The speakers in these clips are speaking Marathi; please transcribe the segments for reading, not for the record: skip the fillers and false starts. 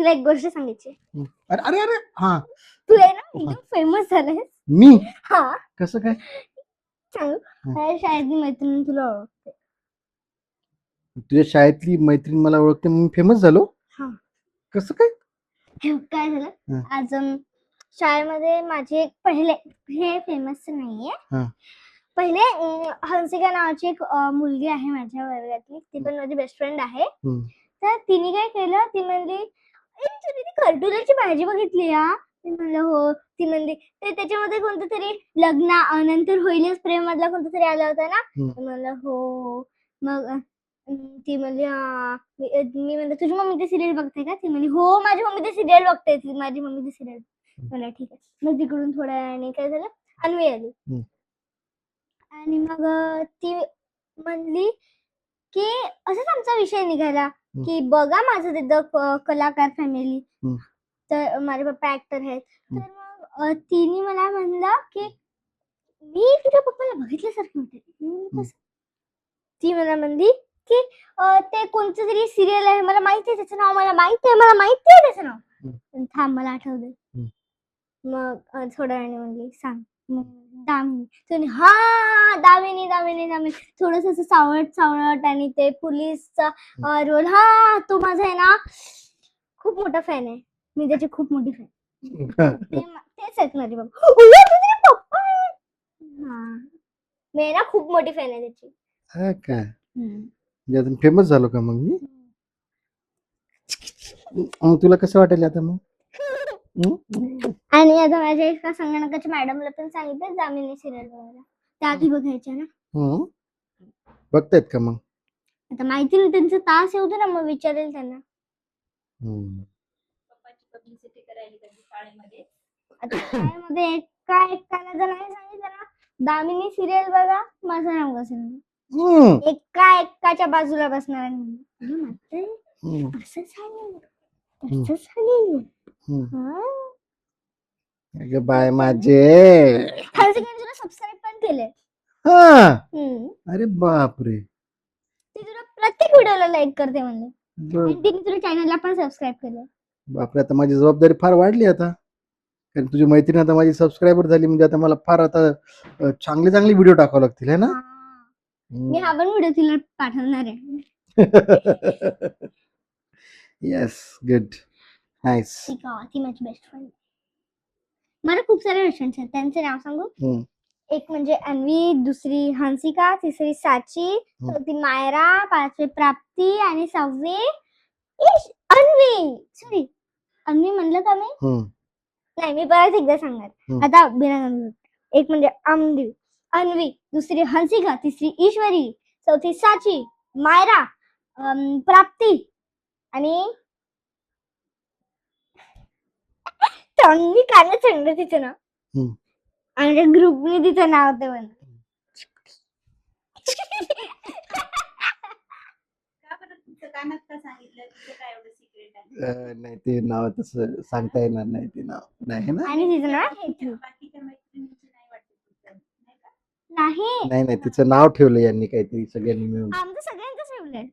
तुला एक गोष्ट सांगायची. अरे अरे अरे हा तू आहे ना एकदम फेमस झालाय. मी हा कसं काय सांगू. माझ्या शाळेतली मैत्रीण तुला ओळखते. तुझ्या शाळेतली मैत्रीण मला ओळखते म्हणून फेमस झालो हा. कसं काय काय झालं हा. आज शाळेमध्ये माझे एक पहिले हे फेमस नाहीये हा. पहिले हंसिका नावाची एक मुलगी आहे माझ्या वर्गातली. ती पण माझी बेस्ट फ्रेंड आहे. तर तिने काय केलं ती म्हणली तुम्ही ती खरडुल्याची भाजी बघितली हा. मी म्हणलं हो. ती म्हणली ते त्याच्यामध्ये कोणतं तरी लग्न नंतर होईलच प्रेम मधला कोणतं तरी आला होता ना. म्हणलं हो. मग ती म्हणली मी म्हणलं तुझी मम्मी ते सिरियल बघते का. ती म्हणली हो माझी मम्मी ते सिरियल बघते. माझी मम्मी ते सिरियल. म्हणलं ठीक आहे. मग तिकडून थोड्या वेळाने काय झालं अन्वी आली आणि मग ती म्हणली की असंच आमचा विषय निघाला की बघा माझं तिथं कलाकार फॅमिली. तर माझे पप्पा ऍक्टर आहेत. तर मग तिने मला म्हणलं की मी तुझ्या पप्पाला बघितल्यासारखं होते. ती मला म्हणली की ते कोणतं तरी सिरियल आहे मला माहिती आहे त्याचं नाव. मला माहिती आहे त्याचं नाव. थांब मला आठवलं. मग थोड्या वेळाने म्हणली सांग. दामिनी. हा दामिनी थोडस असं सावळट आणि ते पोलीसचा रोल. हा तो माझा आहे ना खूप मोठा फॅन आहे. मी त्याची खूप मोठी फॅन. तेच आहेत माझे पप्पा. हा मी ना खूप मोठी फॅन आहे त्याची. हा का म्हणजे फेमस झालो का मग मी तुला कसं वाटेल आता मग आणि आता माझ्या एका संगणकाच्या मॅडमला पण सांगितलं दामिनी सिरियल बघायला. त्या आधी बघायच्या ना. बघतायत का मग आता माहिती नाही त्यांचा तास येऊ दे ना मग विचारेल त्यांना. पप्पाची पब्लिसिटी करायला कधी शाळेमध्ये. आता शाळेमध्ये एकाला जर नाही सांगितलं ना दामिनी सिरियल बघा माझं नाव कसं एकाच्या बाजूला बसणार. असं बाय माझे सबस्क्राईब पण केले. अरे बापरे. ती तुला प्रत्येक व्हिडिओला लाईक करते म्हणले. तिने तुझ्या चॅनलला पण सबस्क्राईब केलं. बापरे आता माझी जबाबदारी फार वाढली आता. कारण तुझी मैत्रीण आता माझी सबस्क्रायबर झाली म्हणजे आता मला फार आता चांगले व्हिडिओ टाकावे लागतील है ना. मी हा पण व्हिडिओ तिला पाठवणार आहे. Yes good nice. ती माझी बेस्ट फ्रेंड. मला खूप सारे बेस्ट आहेत. त्यांचे नाव सांगू. एक म्हणजे अन्वी, दुसरी हंसिका, तिसरी साची, चौथी मायरा, पाचवी प्राप्ती आणि सहावी अन्वी. सॉरी अन्वी म्हणलं का मी. नाही मी परत एकदा सांगणार आता बिना. एक म्हणजे अन्वी, दुसरी हंसिका, तिसरी ईश्वरी, चौथी साची, मायरा, प्राप्ती आणि मी काल सांगलं तिचं नाव. आणि ग्रुपने तिचं नाव ते म्हणलं. नाही ते नाव तसं सांगता येणार नाही. ते नाव नाही ना. आणि तिचं नाव नाही नाही तिचं नाव ठेवलं यांनी काहीतरी सगळ्यांनी मिळून. आमचं सगळ्यांचं ठेवलंय.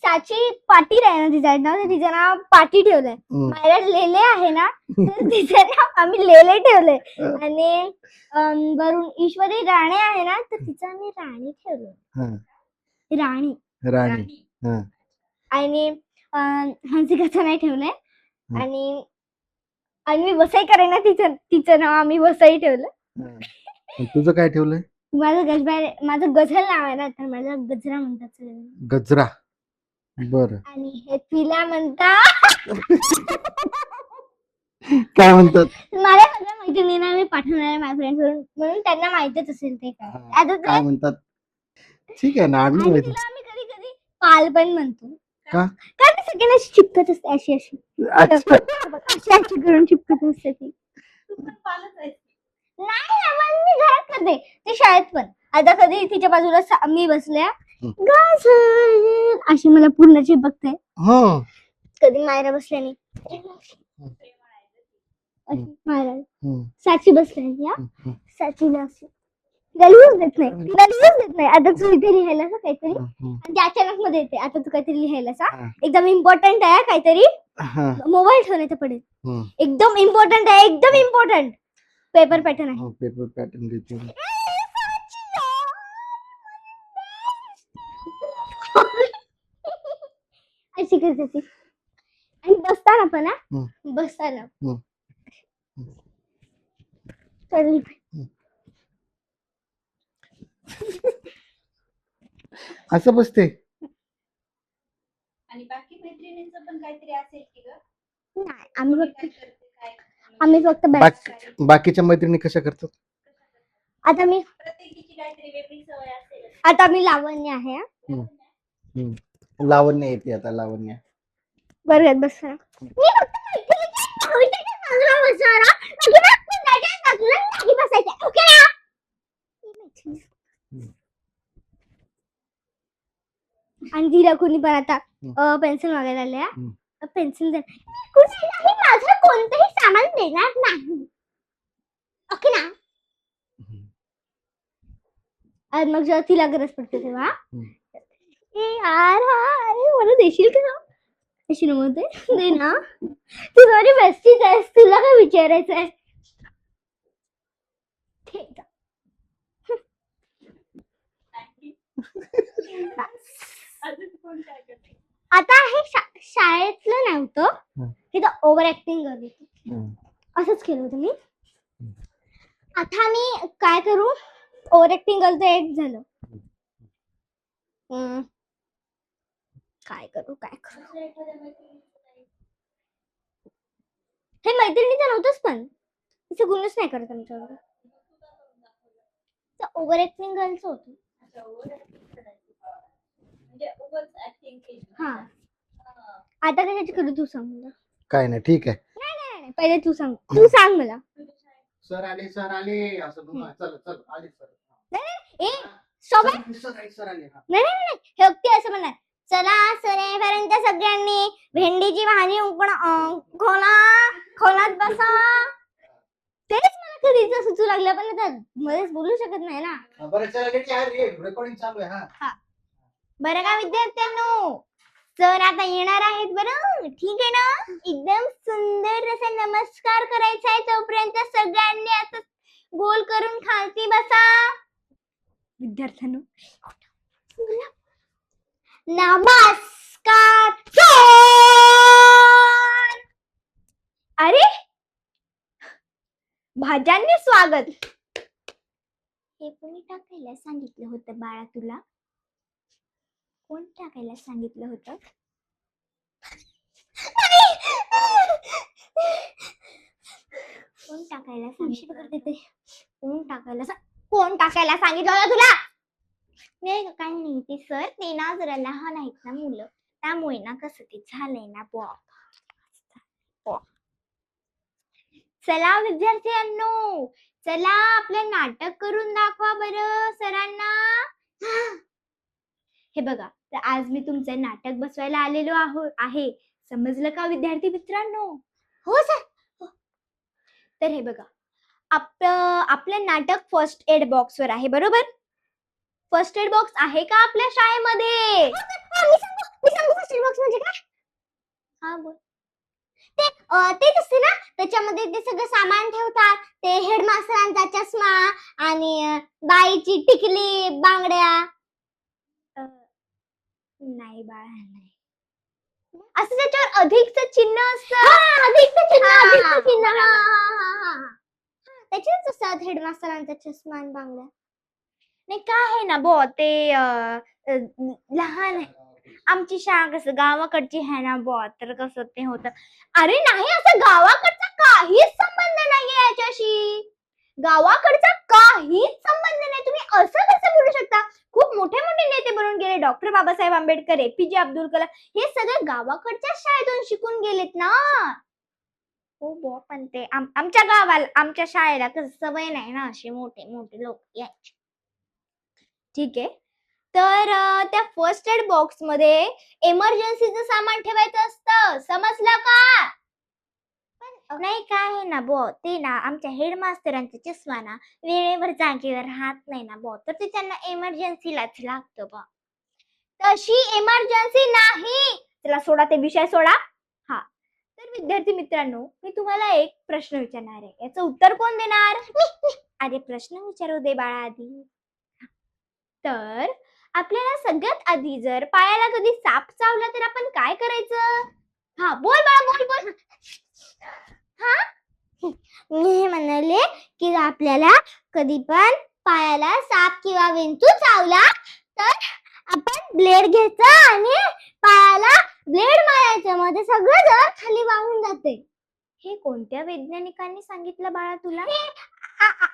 साची पाटील आहे ना तिचं नाव. तिचं नाव पाटी ठेवलंय. मायरा लेले आहे ना तर तिचं नाव आम्ही लेले ठेवलंय. आणि वरून ईश्वरी राणे आहे ना तर तिचं आम्ही राणी ठेवलंय. राणी. आणि हंसिकाचं नाही ठेवलंय. आणि अन्वी वसई करे ना तिचं नाव आम्ही वसई ठेवलं. तुझं काय ठेवलंय. माझं गझल नाव आहे ना तर मला गजरा म्हणतात. गजरा. बर. आणि हे तिला म्हणतात काय म्हणतात. मला सगळं मैत्रिणींना मी पाठवणार आहे माझ्या फ्रेंड म्हणून त्यांना माहितच असेल ते काय म्हणतात. ठीक आहे ना. आम्ही कधी कधी पाल पण म्हणतो. का कारण सगळ्यांना चिपकत असते अशी करून चिपकत असते ती. नाही मी घरात करते ते शाळेत पण. आता कधी तिच्या बाजूला मी बसल्या अशी मला पूर्ण चिपकते. कधी मायरा बसल्याने मायरा साची बसल्याने साचीला अशी तिला लिहूच देत नाही आता तू इथे लिहायला सा काहीतरी हम्म. आणि ते अचानक मध्ये येते आता तू काहीतरी लिहायला सा हा. एकदम इम्पॉर्टंट आहे काहीतरी हा. मोबाईल ठेवण्याचं पडेल हम्म. एकदम इम्पॉर्टंट आहे एकदम इम्पॉर्टंट पेपर पॅटर्न आहे हो, पेपर पॅटर्न घेतो. अशी करते ती आणि बसताना पण हम्म. बसताना हम्म. चढली असं बसते. आणि बाकी मैत्रिणींचं पण काहीतरी असेल की ग नाही आम्ही कोणी फक्त काय करते काय आम्ही फक्त बाकीच्या मैत्रिणी कशा करतात? आता मी प्रत्येकीची काहीतरी वेगळी सवय असेल आता मी लावण्य आहे लावण्य येते आता लावण्य. वर्गात बसताना मी फक्त मैत्रिणीच्या कवितेच्या बाजूला बसणार हा. बाकी ना पुण्याच्या बाजूला नाही बसायचं ओके ना आणि तिला कोणी पण आता पेन्सिल मागायला आल्या पेन्सिल दे कुठे माझं कोणतंही सामान देणार नाही ओके ना आणि मग जेव्हा तिला गरज पडते तेव्हा ए यार अरे मला देशील का अशी नव्हते दे ना तू माझी बेस्टीच आहेस तुला काय विचारायचं आहे ठीक आहे. अजून कोण काय करते आता हे शाळेतलं नव्हतं तिथं ओव्हर ऍक्टिंग करत होती असंच केलं होतं मी आता मी काय करू ओव्हर ऍक्टिंग करतो एक झालं काय करू दुसऱ्या एखाद्या मैत्रिणीचं काही हे मैत्रिणीचं नव्हतंच पण तिचं गुणच नाही करत आमच्यावर ओव्हर ऍक्टिंग गर्लचं होतं अच्छा ओव्हरॅक्टिंग करायची म्हणजे उगाच ऍक्टिंग केली हा आता कशाची करू तू सांग मला काय नाही, ठीक आहे. नाही पहिले तू सांग मला सर आले असं म्हणा. चल चल आले सर. ए सोबत सर आले. नाही हे अगदी असं म्हणणार चला सरेपर्यंत सगळ्यांनी भेंडीची भाजी खोलात बसा तेच मला कधीच सुचू लागलं पण आता मध्येच बोलू शकत नाही ना बरं चला रेकॉर्डिंग चालू आहे. हा बरं का विद्यार्थ्यांनो सर आता येणार आहेत बरं ठीक आहे ना एकदम सुंदर असा नमस्कार करायचा आहे तोपर्यंत सगळ्यांनी आता गोल करून खालती बसा विद्यार्थ्यांनो नमस्कार अरे भाज्यांनी स्वागत हे कोणी टाकायला सांगितलं होतं बाळा तुला कोण टाकायला सांगितलं होतं कोण टाकायला सांगितलं होतं तुला नाही काय नाही ते सर ते ना जरा लहान आहेत ना मुलं त्यामुळे ना कसं ते झालंय ना चला विद्यार्थ्यांनो चला आपलं नाटक करून दाखवा बरं सरांना हे बघा तर आज मी तुमचं नाटक बसवायला आलेलो आहे समजलं का विद्यार्थी मित्रांनो हो सर तर हे बघा आपलं नाटक फर्स्ट एड बॉक्स वर आहे बरोबर फर्स्ट एड बॉक्स आहे का आपल्या शाळेमध्ये मी सांगू फर्स्ट एड बॉक्स म्हणजे काय हा बोल तेच असते ना त्याच्यामध्ये ते सगळं सामान ठेवतात ते हेडमास्टरांचा चष्मा आणि बाईची टिकली बांगड्या नाही बाळा नाही असं त्याच्यावर अधिकचं चिन्ह असतं अधिकचं चिन्ह त्याच्याच असतात हेडमास्टरांचा चष्मा आणि बांगड्या नाही काय आहे ना बो ते लहान आहे आमची शाळा कसं गावाकडची आहे ना बो तर कसं ते होतं अरे नाही असं गावाकडचा काहीच संबंध नाहीये याच्याशी गावाकडचा काहीच संबंध नाही तुम्ही असं कसं बोलू शकता खूप मोठे मोठे नेते बनून गेले डॉक्टर बाबासाहेब आंबेडकर एपीजे अब्दुल कलाम हे सगळे गावाकडच्या शाळेतून शिकून गेलेत ना हो बो पण ते आमच्या गावाला आमच्या शाळेला कसं सवय नाही ना असे मोठे मोठे लोक यायचे ठीक आहे तर त्या फर्स्ट एड बॉक्स मध्ये इमर्जन्सीचं सामान ठेवायचं असतं समजलं का पण नाही काय आहे ना बो, ते ना आमच्या हेडमास्टरांचा चष्मा ना वेळेवर जागेवर राहत नाही ना बो, तर ते त्यांना इमर्जन्सीलाच लागतं बा. तशी इमर्जन्सी नाही. चला सोडा ते विषय सोडा. हा, तर विद्यार्थी मित्रांनो, मी तुम्हाला एक प्रश्न विचारणार आहे. याचं उत्तर कोण देणार? अरे प्रश्न विचारू दे बाळा आधी. तर आपल्याला सगळ्यात आधी जर पायाला कधी साप चावला तर आपण काय करायचं? हा बोल बाळा, बोल बोल. हा, मी हे म्हणाले की आपल्याला कधी पण पायाला साप किंवा विंचू चावला तर आपण ब्लेड घ्यायचा आणि पायाला ब्लेड मारायचं, मग ते सगळं जर खाली वाहून जाते. हे कोणत्या वैज्ञानिकांनी सांगितलं बाळा तुला?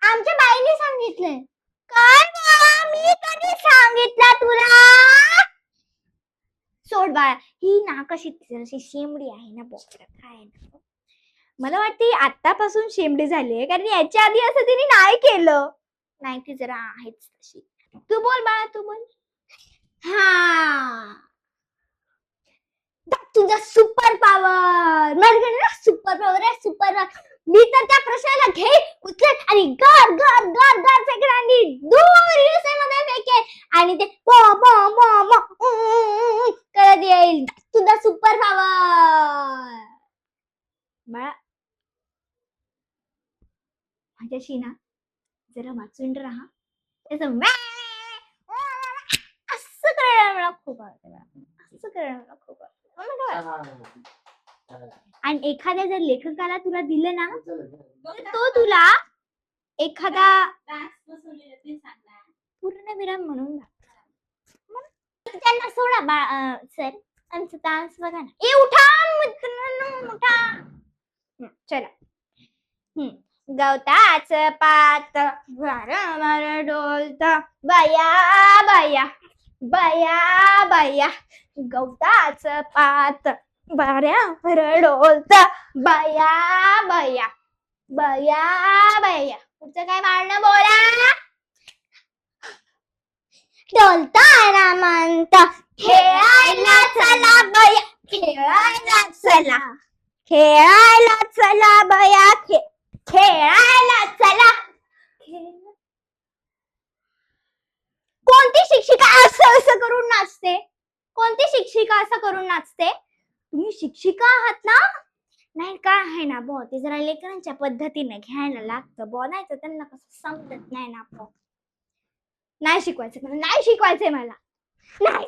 आमच्या बाईने सांगितलंय. काय बाळा, मी कधी सांगितलं तुला? सोड बाळा, ही ना कशी शेमडी आहे ना बोकड, काय ना. मला वाटते आतापासून शेमडी झाली, कारण याच्या आधी असं तिने नाही केलं. नाही, ती जरा आहेच तशी. तू बोल बाळा, तू बोल. हा, तुझा सुपर पॉवर. माझ्याकडे ना सुपर पॉवर आहे, सुपर पॉवर. मी तर त्या प्रश्नाला घे उचलेन आणि गाड गाड गाड गाड फेकेन आणि दूर मध्ये फेकेन आणि ते पो पो पो पो करत येईल. तुझा सुपर पॉवर. बाळा माझ्याशी ना जरा वाचून राहा. त्याचं असं करायला मला खूप आवडतं. असं करायला मला खूप आवडतं. आणि एखाद्या जर लेखकाला तुला दिलं ना तर तो तुला एखादा पूर्ण विराम म्हणून त्यांना सोडा सर, आमचं डान्स बघा ना. ए उठा मित्रांनो, उठा. चला. गवताचं पात वारंवार डोलतं, बया बया बया बया. गवताचं पात वाऱ्यावर डोलतं, बया बया बया बया. पुढचं काय मारणं बोला. डोलताना म्हणत खेळायला चला बया, खेळायला चला, खेळायला चला बया, खेळायला चला. कोणती शिक्षिका असं असं करून नाचते? कोणती शिक्षिका असं करून नाचते? तुम्ही शिक्षिका आहात ना? नाही काय आहे ना बो, ते जरा लेकरांच्या पद्धतीने घ्यायला लागतं बो, नाही तर त्यांना कसं समजत नाही ना बो. नाही शिकवायचं मला, नाही शिकवायचंय मला. नाही